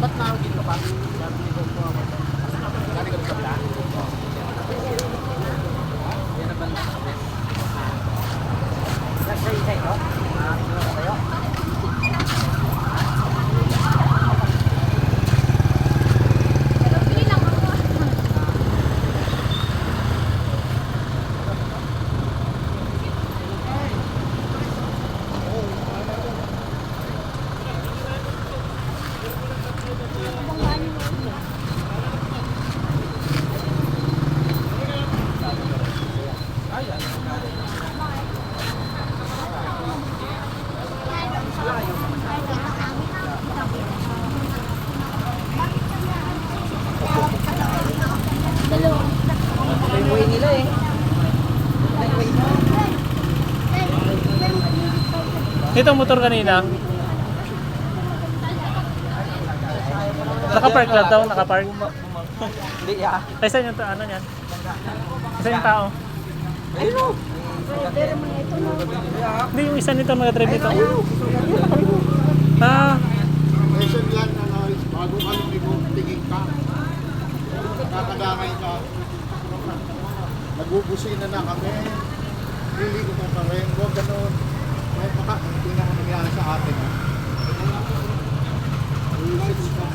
Ba't na dito pa? Sabi ko po ako. Gani ka sa plan? Yan na ba na kami? Nasa isa ito? Ano kayo? Highway nila eh. Highway na. Itong motor kanina. Nakapark lang daw, nakapark. Hindi ya. Ay, saan yung ano yan? Isa yung tao. Ayun. Hindi, yung isa nito nag-drive dito. Ah, Lesson yan, bago ka lumigo, tingin ka. Kakadangay ka. Nagubusina na kami. Liligo mo pa rin. Huwag ganun. May baka, hindi na ako nangyari sa atin. Iisip ka.